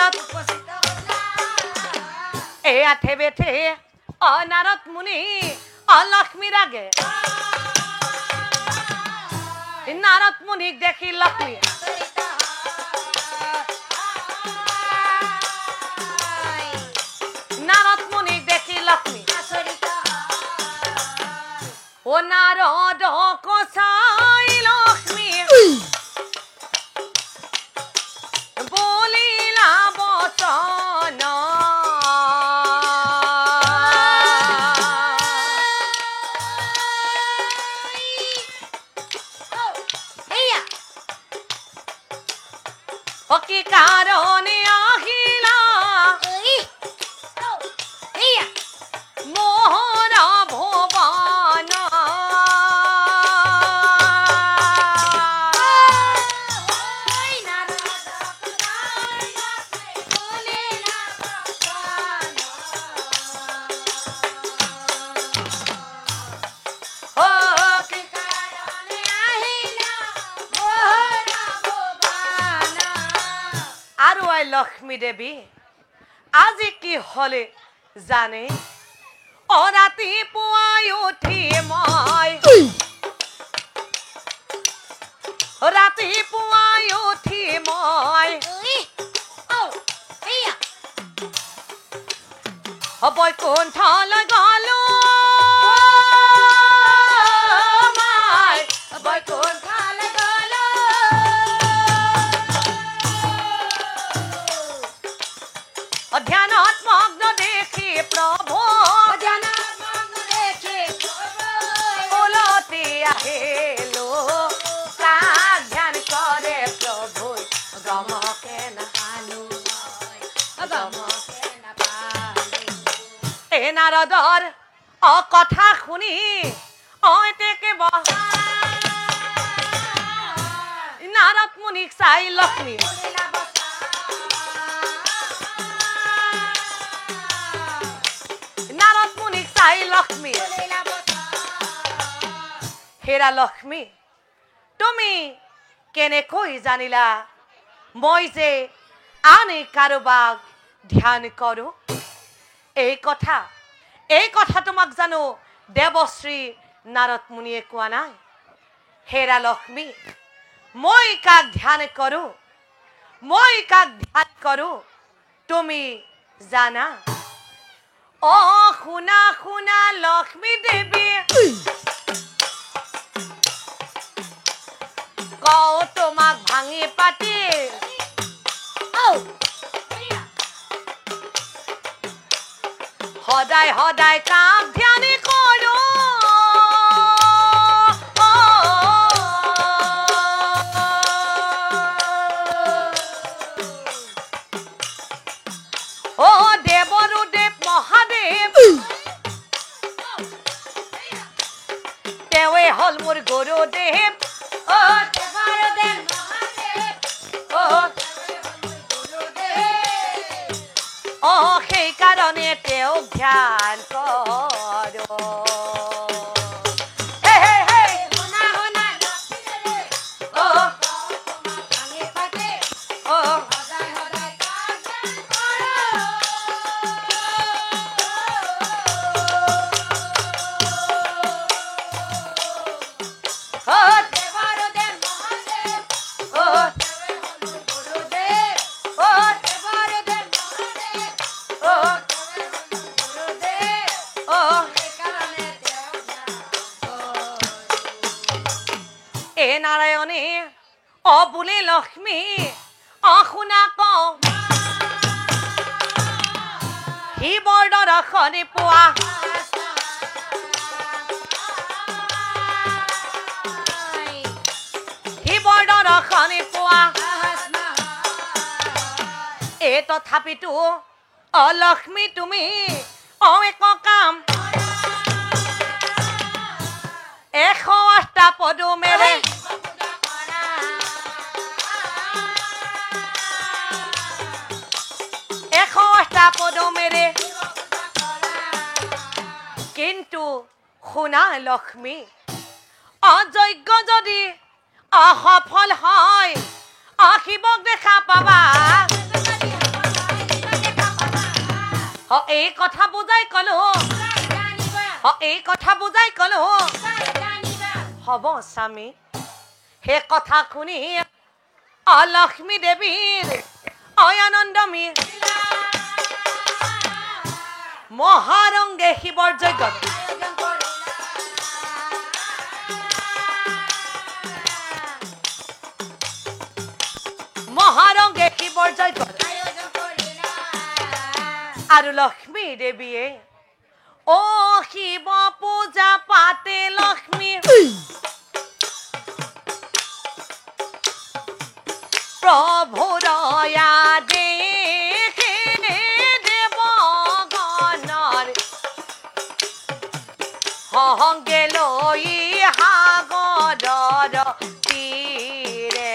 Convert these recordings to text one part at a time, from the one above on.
দৰবাৰত এই আঠে বেঠে নারদ মুনি লক্ষ্মী রাগে নারদ মুনি দেখি লক্ষ্মী নারদ মুনি দেখি লক্ষ্মী ও নারদ কসাই লক্ষ্মী বলিলা বচন কি কারণে আহিলা মোহরা ভুবন লক্ষ্মী দেবী আজি কি হলে জানে ও রাতি পুয়াই উঠি মই রাতি পুয়াই উঠি মই বৈকুণ্ঠলৈ গলো মাই বৈকুণ্ঠলৈ গলো ধ্যানত মগ্ন দেখি প্রভু উলতি আহিলো কাক ধ্যান করে প্রভু গমকে নাহানু এ নারদর কথা শুনি অতেকে নারদ মুনিক চাই লক্ষ্মী নারদ মুনিক চাই লক্ষ্মী হেৰা লক্ষ্মী তুমি কেনেকৈ জানিলা মই যে আনে কাৰোবাক ধ্যান কৰো এই কথা তোমাক জানো দেৱশ্ৰী নাৰদ মুনিয়ে কোৱা নাই হেৰা লক্ষ্মী মই কাক ধ্যান কৰো তুমি জানা ও শুনা শুনা লক্ষ্মী দেৱী কও তোমাক ভাঙি পাতি সদায় সদায় কাক ধ্যান কৰো ও দেৱৰো দেৱ মহাদেৱ তেৱে হল মোৰ গুৰুদেৱ ও দেৱৰো দেৱ মহাদেৱ ও সেই কাৰণে তেওঁক ধ্যান কৰো নাৰায়ণে অবুলে লক্ষ্মী অশুনা কওঁ শিৱৰ দৰ্শনে পোৱা শিৱৰ দৰ্শনে পোৱা এ তথাপিতো অলক্ষ্মী তুমি এক কাম 108 পদুমেৰে পদমেৰে কিন্তু শুনা লক্ষ্মী অযোগ্য যদি অসফল হয় শিৱক দেখা পাবা এই কথা বুজাই কলো এই কথা বুজাই কলো হব স্বামী সেই কথা শুনি লক্ষ্মী দেৱীৰ অয়ানন্দমী মহাৰংগে শিৱৰ যজ্ঞত মহাৰংগে শিৱৰ যজ্ঞত আৰু লক্ষ্মী দেৱীয়ে ও শিৱ পূজা পাতে লক্ষ্মী প্ৰভু দয়া দেখে দেবগণৰ সংগে লৈ সাগৰৰ তীৰে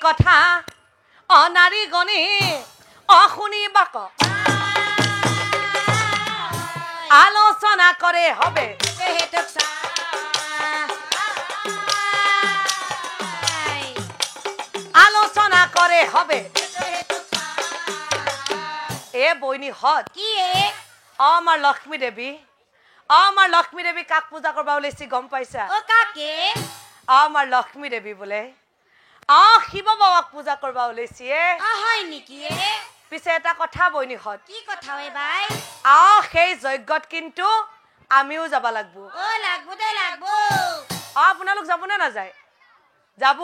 কথা অনাৰী গণে অশুনিবাক আলোচনা কৰে হবে আলোচনা কৰে হবে এ বইনি হত কি আমাৰ লক্ষ্মী দেৱী কাক পূজা কৰবা ওলাইছি গম পাইছা ও কাকে আমাৰ লক্ষ্মী দেৱী বোলে শিৱ বাবাক পূজা কৰবা ওলাইছি হয় নেকি পিছে এটা কথা বইনি হত কি কথা হয় ভাই সেই যজ্ঞত কিন্তু আমিও যাব লাগব ও লাগবো দে লাগবো আপোনালোক যাব না নাযায় যাব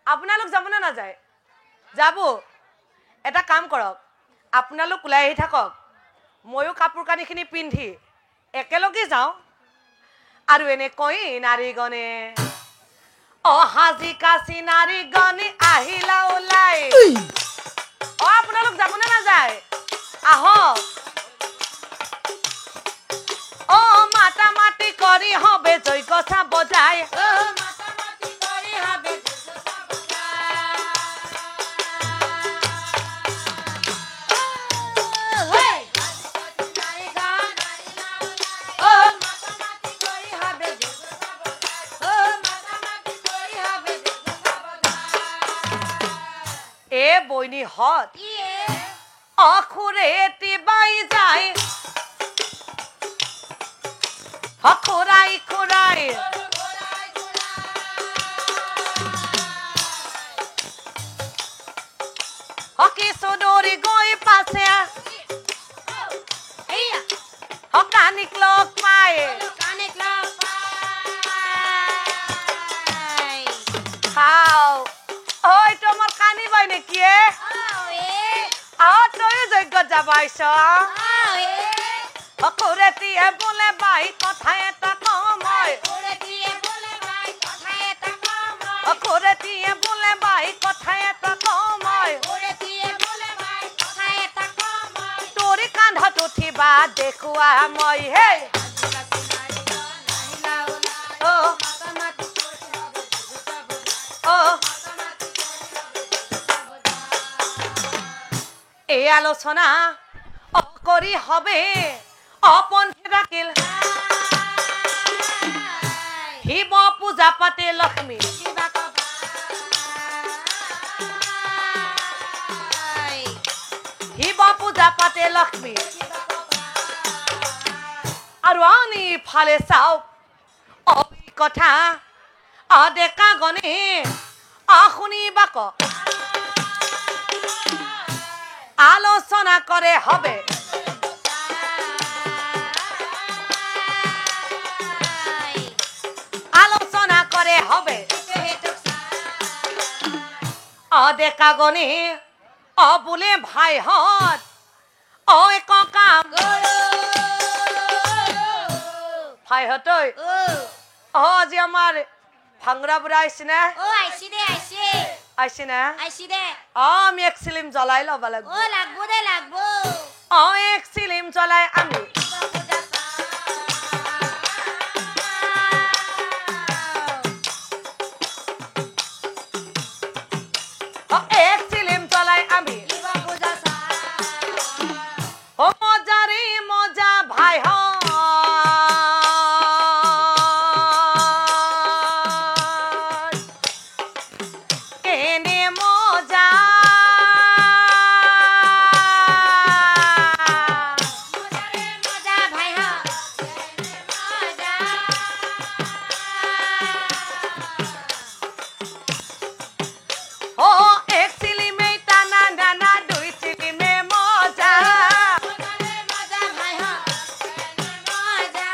আপোনালোক যাব না নাযায় যাব এটা কাম কৰক আপোনালোক ওলাই আহি থাকক ময়ো কাপোৰ কানিখিনি পিন্ধি একেলগে যাওঁ আৰু এনে কৈ নাৰীগণে হাজি কাছি নাৰীগণে আহিলা ওলাই আপোনালোক যাব না নাযায় আহক মাতা মাটি কৰি হবে যজ্ঞ চাব যায় বইনি হত অখুৰেতি বাই যায় খুৰাই খুৰাই কিছু দৌৰি গৈ পাছে কানিক লগ পায় খাও ঐ তোমাৰ কানি বাই নেকি তয়ো যজ্ঞত যাবাইছ খুৰেতিয়ে বোলে বাই কথা এটা কম খুৰেতিয়ে বোলে বাই কথা এটা কম তোৰি কান্ধত উঠিবা দেখুৱা মই হে এই আলোচনা কৰি হবে অপন্থে ডাকিল শিৱ পূজা পাতে লক্ষ্মী শিৱ পূজা পাতে লক্ষ্মী আৰু আনি ফালে চাওক কথা ডেকা গণে শুনিবাক আলোচনা করে হবে আলোচনা করে হবে অদেকা গনে অবুলে ভাই হত ও কাম ভাই হতই ও আজি আমার ভাংরা বুড়া আইছি না ও আইছি দে আইছি আইছি না আইছি দে আমি এক সিলিম জ্বলাই লবা লাগবো ও লাগবো দে লাগবো ও এক সিলিম জ্বলাই আমি ও এক সিলিম জ্বলাই আমি ও মজারে মজা ভাই হ কেনে মজা মজারে মজা ভাই হা মজা ও এক সিলিমে টানা ডানা দুই সিলিমে মজা মজারে মজা ভাই হা মজা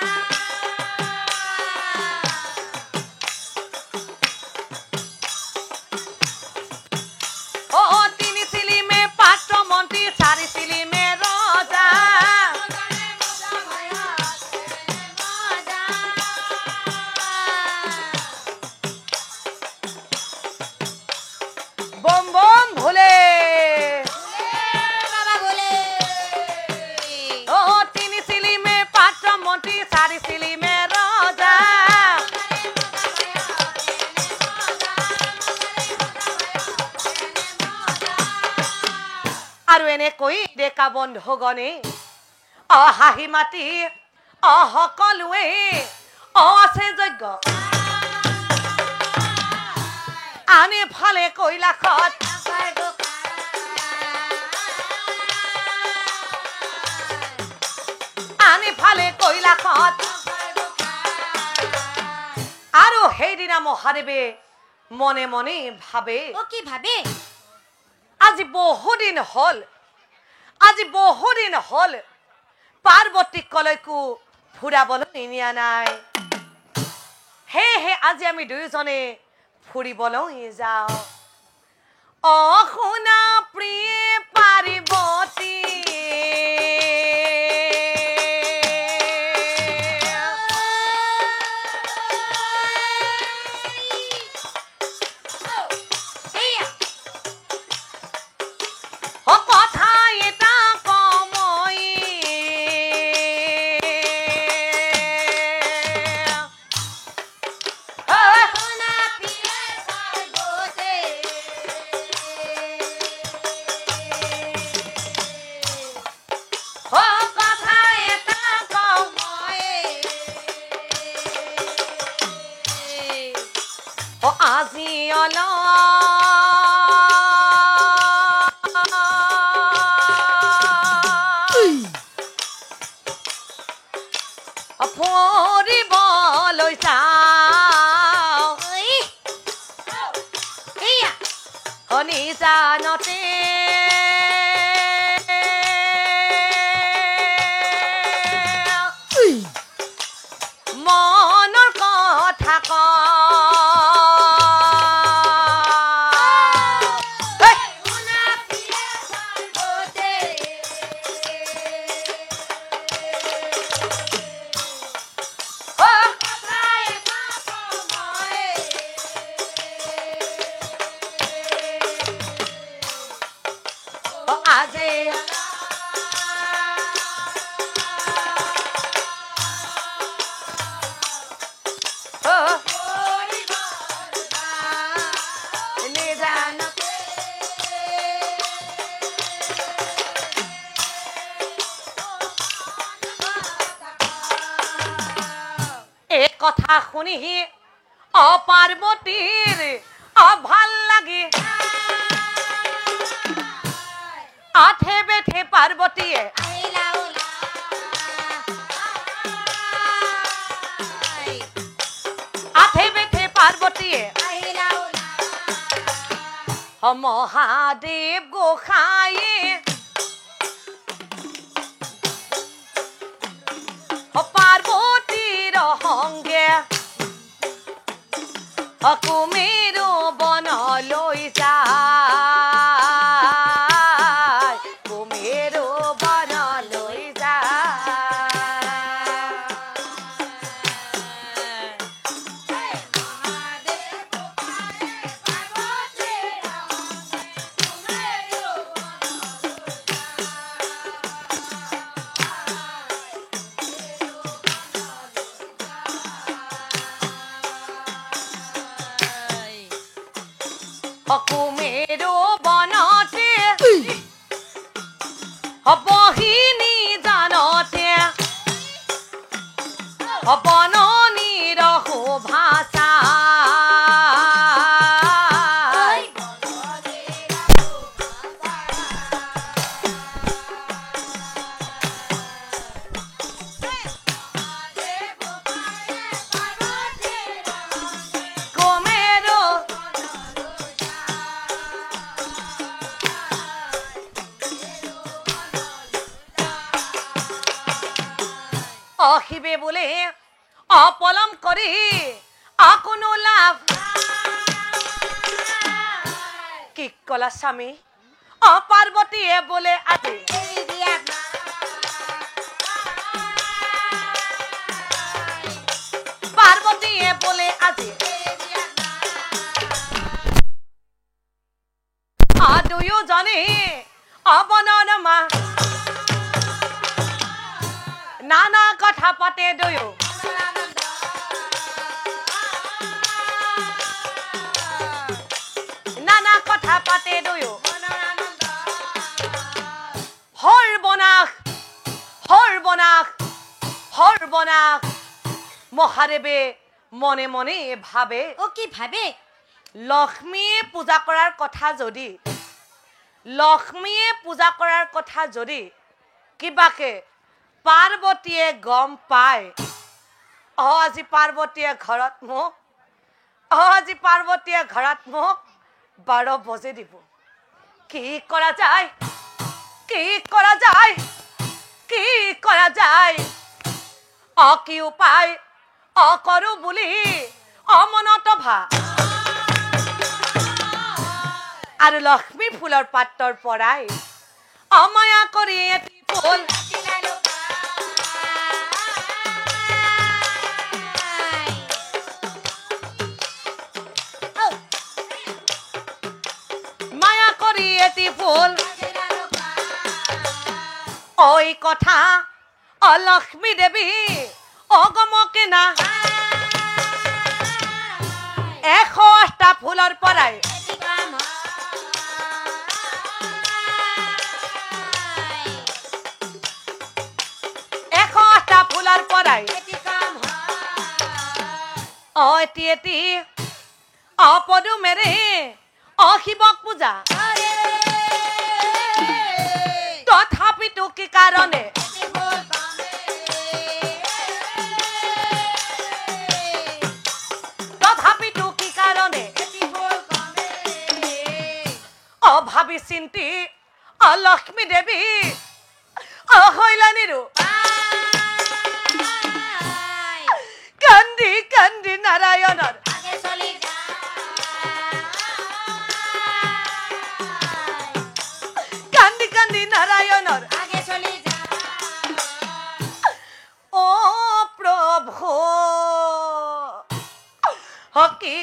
ও তিনি সিলিমে পাত্র মন্ত্রী চারি সিলিমে রজা মজারে মজা ভাই হা মজা বম বম ভুলে বাবা বলে ও তিনি সিলিমে পাত্র মন্ত্রী চারি সিলিমে রজা আৰু এনে কৈ ডেকা বন্ধুগণে হাঁহি মাতি সকলোৱে আছে যজ্ঞ আনে ফালে কৈলাশত আনে ফালে কৈলাশত আৰু সেইদিনা মহাদেৱে মনে মনে ভাবে ও কি ভাবে আজি বহুদিন হল পাৰ্বতীক কলৈকো ফুৰাবলৈ নিয়া নাই সেয়েহে আজি আমি দুয়োজনে ফুৰিবলৈ যাওঁ অ শুনা প্ৰিয়ে পাৰ্বতী ও কথা এটা কমই ও কথা এটা কমই ও আজি ফুৰিবলৈ যাওঁ শনি জানতে মনৰ কথা আজি এই কথা শুনি পাৰ্বতীৰ ভাল লাগে আঠে বেঠে পাৰ্বতীয়ে আঠে বেঠে পাৰ্বতীয়ে মহাদেৱ গোসাঁয়ে কুমেৰো বনলৈ যায় কুমেৰো বনলৈ কুমেৰো বনতে বহিনী জানতে বননীৰ শোভাচা শিৱে বোলে অপলম কৰি কোনো লাভ কি কলা স্বামী পাৰ্বতীয়ে বোলে আজি পাৰ্বতীয়ে বোলে আজি দুয়োজনে অবনৰ মা নানা কথা পাতে দুয়ো নানা কথা পাতে দুয়ো সৰ্বনাশ সৰ্বনাশ সৰ্বনাশ মহাদেৱে মনে মনে ভাবে ও কি ভাবে লক্ষ্মীয়ে পূজা কৰাৰ কথা যদি লক্ষ্মীয়ে পূজা কৰাৰ কথা যদি কিবাকে পাৰ্বতীয়ে গম পায় আজি পাৰ্বতীয়ে ঘৰত মোক আজি পাৰ্বতীয়ে ঘৰত মোক 12 বজে দিব কি কৰা যায় কি কৰা যায় কি কৰা যায় কি উপায় কৰো বুলি মনত ভা আৰু লক্ষ্মী ফুলৰ পাতৰ পৰাই অমায়া কৰি এটি ফুল মায়া কৰি এটি ফুল ঐ কথা লক্ষ্মী দেৱী অগমকে না 108টা ফুলৰ পৰাই ফুলার পরাই এটি এটি অপদু মেরে শিবক পূজা তথাপিতো কি কারণে তথাপিতো কি কারণে ভাবি চিন্তি লক্ষ্মী দেৱী হইলানিৰু কান্দি কান্দি নাৰায়ণৰ আগে চলি কান্দি কান্দি নাৰায়ণৰ আগে চলি ও প্ৰভু কি